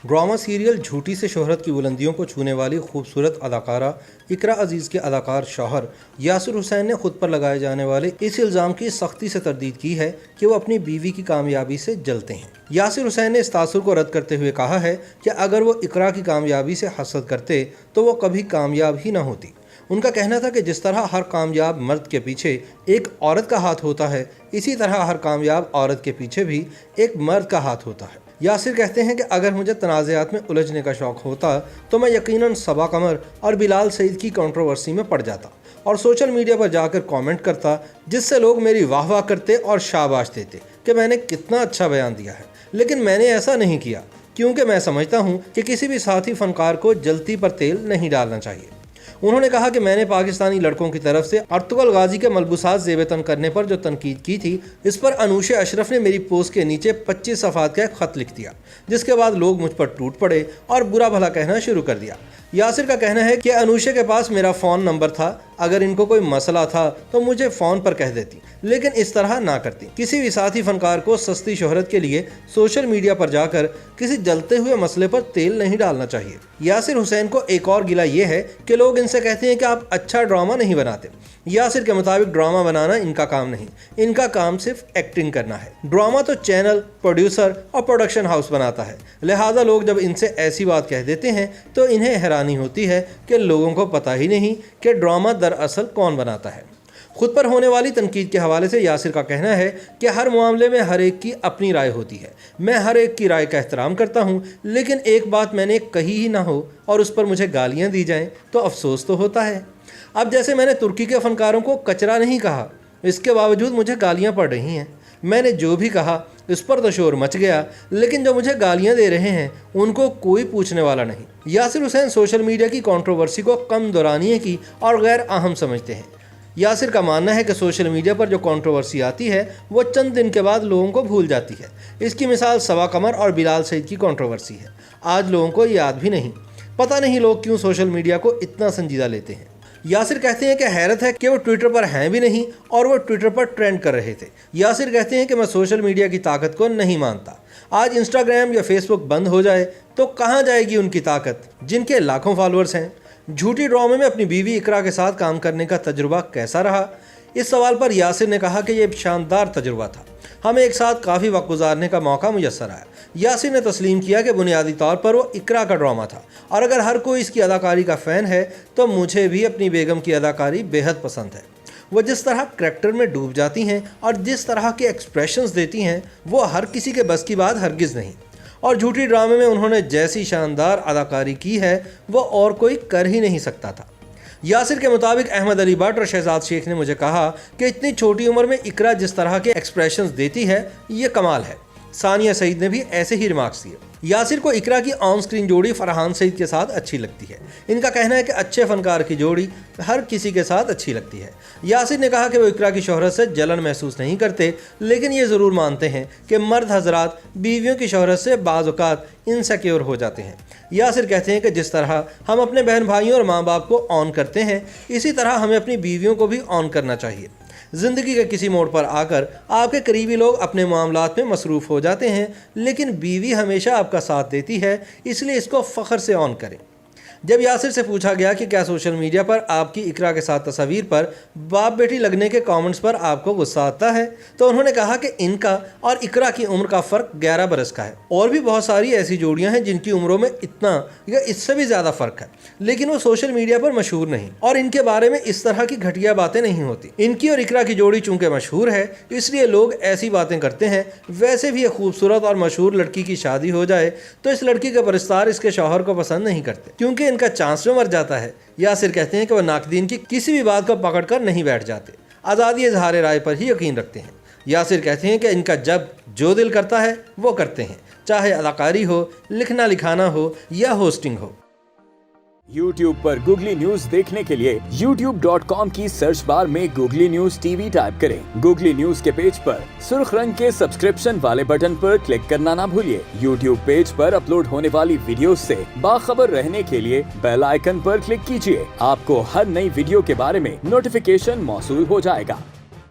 Drama serial झूठी से शोहरत की बुलंदियों को छूने वाली खूबसूरत अदाकारा इकरा अजीज़ के अदाकार शौहर यासिर हुसैन ने खुद पर लगाए जाने वाले इस इल्ज़ाम की सख्ती से तरदीद की है कि वो अपनी बीवी की कामयाबी से जलते हैं। यासिर हुसैन ने इस तासुर को रद्द करते हुए कहा है कि अगर वो इकरा की कामयाबी से हसद करते तो वो कभी कामयाब ही ना होती। उनका कहना था कि जिस तरह हर कामयाब मर्द के पीछे एक औरत का हाथ होता है, इसी तरह हर कामयाब औरत के पीछे भी एक मर्द का हाथ होता है। यासिर कहते हैं कि अगर मुझे तनाज़ात में उलझने का शौक़ होता तो मैं यकीनन सबा कमर और बिलाल सईद की कंट्रोवर्सी में पड़ जाता और सोशल मीडिया पर जाकर कमेंट करता, जिससे लोग मेरी वाह वाह करते और शाबाश देते कि मैंने कितना अच्छा बयान दिया है। लेकिन मैंने ऐसा नहीं किया क्योंकि मैं समझता हूँ कि किसी भी साथी फनकार को जलती पर तेल नहीं डालना चाहिए। उन्होंने कहा कि मैंने पाकिस्तानी लड़कों की तरफ से अर्तुगरुल गाजी के मलबूसात ज़ेब-ए-तन करने पर जो तनकीद की थी, इस पर अनूशे अशरफ ने मेरी पोस्ट के नीचे 25 सफ़ात का खत लिख दिया, जिसके बाद लोग मुझ पर टूट पड़े और बुरा भला कहना शुरू कर दिया। यासिर का कहना है कि अनूशे के पास मेरा फ़ोन नंबर था, अगर इनको कोई मसला था तो मुझे फ़ोन पर कह देती, लेकिन इस तरह ना करती। किसी भी साथी फनकार को सस्ती शोहरत के लिए सोशल मीडिया पर जाकर किसी जलते हुए मसले पर तेल नहीं डालना चाहिए। यासिर हुसैन को एक और गिला ये है कि लोग इनसे कहते हैं कि आप अच्छा ड्रामा नहीं बनाते। यासिर के मुताबिक ड्रामा बनाना इनका काम नहीं, इनका काम सिर्फ एक्टिंग करना है। ड्रामा तो चैनल, प्रोड्यूसर और प्रोडक्शन हाउस बनाता है, लिहाजा लोग जब इनसे ऐसी बात कह देते हैं तो इन्हें हैरानी होती है कि लोगों को पता ही नहीं कि ड्रामा दरअसल कौन बनाता है। खुद पर होने वाली तनकीद के हवाले से यासिर का कहना है कि हर मामले में हर एक की अपनी राय होती है। मैं हर एक की राय का एहतराम करता हूँ, लेकिन एक बात मैंने कही ही ना हो और उस पर मुझे गालियाँ दी जाएं तो अफसोस तो होता है। अब जैसे मैंने तुर्की के फनकारों को कचरा नहीं कहा, इसके बावजूद मुझे गालियाँ पड़ रही हैं। मैंने जो भी कहा इस पर तो शोर मच गया, लेकिन जो मुझे गालियां दे रहे हैं उनको कोई पूछने वाला नहीं। यासिर हुसैन सोशल मीडिया की कंट्रोवर्सी को कम दौरानिए की और गैर अहम समझते हैं। यासिर का मानना है कि सोशल मीडिया पर जो कंट्रोवर्सी आती है वो चंद दिन के बाद लोगों को भूल जाती है। इसकी मिसाल सबा कमर और बिलाल सईद की कंट्रोवर्सी है। आज लोगों को याद भी नहीं। पता नहीं लोग क्यों सोशल मीडिया को इतना संजीदा लेते हैं। यासिर कहते हैं कि हैरत है कि वो ट्विटर पर हैं भी नहीं और वो ट्विटर पर ट्रेंड कर रहे थे। यासिर कहते हैं कि मैं सोशल मीडिया की ताकत को नहीं मानता। आज इंस्टाग्राम या फेसबुक बंद हो जाए तो कहाँ जाएगी उनकी ताकत, जिनके लाखों फॉलोअर्स हैं। झूठी ड्रामे में अपनी बीवी इकरा के साथ काम करने का तजुर्बा कैसा रहा? इस सवाल पर यासिर ने कहा कि यह शानदार तजुर्बा था, हमें एक साथ काफ़ी वक्त गुजारने का मौका मुयस्सर आया। यासिर ने तस्लीम किया कि बुनियादी तौर पर वो इकरा का ड्रामा था और अगर हर कोई इसकी अदाकारी का फ़ैन है तो मुझे भी अपनी बेगम की अदाकारी बेहद पसंद है। वो जिस तरह करैक्टर में डूब जाती हैं और जिस तरह के एक्सप्रेशंस देती हैं वो हर किसी के बस की बात हरगिज़ नहीं। और झूठी ड्रामे में उन्होंने जैसी शानदार अदाकारी की है वो और कोई कर ही नहीं सकता था। यासिर के मुताबिक अहमद अली भट्ट और शहजाद शेख ने मुझे कहा कि इतनी छोटी उम्र में इकरा जिस तरह के एक्सप्रेशंस देती है ये कमाल है। सानिया सईद ने भी ऐसे ही रिमार्क्स दिए। यासिर को इकरा की ऑन स्क्रीन जोड़ी फरहान सईद के साथ अच्छी लगती है। इनका कहना है कि अच्छे फनकार की जोड़ी हर किसी के साथ अच्छी लगती है। यासिर ने कहा कि वो इकरा की शोहरत से जलन महसूस नहीं करते, लेकिन ये ज़रूर मानते हैं कि मर्द हजरात बीवियों की शोहरत से बाज़ औक़ात इनसिक्योर हो जाते हैं। यासिर कहते हैं कि जिस तरह हम अपने बहन भाइयों और माँ बाप को ऑन करते हैं, इसी तरह हमें अपनी बीवियों को भी ऑन करना चाहिए। ज़िंदगी के किसी मोड़ पर आकर आपके करीबी लोग अपने मामलात में मसरूफ़ हो जाते हैं, लेकिन बीवी हमेशा आपका साथ देती है, इसलिए इसको फ़ख्र से ऑन करें। जब यासिर से पूछा गया कि क्या सोशल मीडिया पर आपकी इकरा के साथ तस्वीर पर बाप बेटी लगने के कमेंट्स पर आपको गुस्सा आता है, तो उन्होंने कहा कि इनका और इकरा की उम्र का फ़र्क 11 बरस का है। और भी बहुत सारी ऐसी जोड़ियां हैं जिनकी उम्रों में इतना या इससे भी ज़्यादा फ़र्क है, लेकिन वो सोशल मीडिया पर मशहूर नहीं और इनके बारे में इस तरह की घटिया बातें नहीं होती। इनकी और इकरा की जोड़ी चूँकि मशहूर है इसलिए लोग ऐसी बातें करते हैं। वैसे भी एक खूबसूरत और मशहूर लड़की की शादी हो जाए तो इस लड़की के परस्तार इसके शौहर को पसंद नहीं करते, क्योंकि इनका चांस में मर जाता है। यासिर कहते हैं कि वह नाकदीन की किसी भी बात को पकड़ कर नहीं बैठ जाते, आज़ादी इज़हार राय पर ही यकीन रखते हैं। यासिर कहते हैं कि इनका जब जो दिल करता है वो करते हैं, चाहे अदाकारी हो, लिखना लिखाना हो या होस्टिंग हो। YouTube पर गूगली न्यूज देखने के लिए youtube.com की सर्च बार में गूगली न्यूज टीवी टाइप करें। गूगली न्यूज के पेज पर सुर्ख रंग के सब्सक्रिप्शन वाले बटन पर क्लिक करना ना भूलिए। YouTube पेज पर अपलोड होने वाली वीडियो से बाखबर रहने के लिए बेल आइकन पर क्लिक कीजिए। आपको हर नई वीडियो के बारे में नोटिफिकेशन मौसूल हो जाएगा।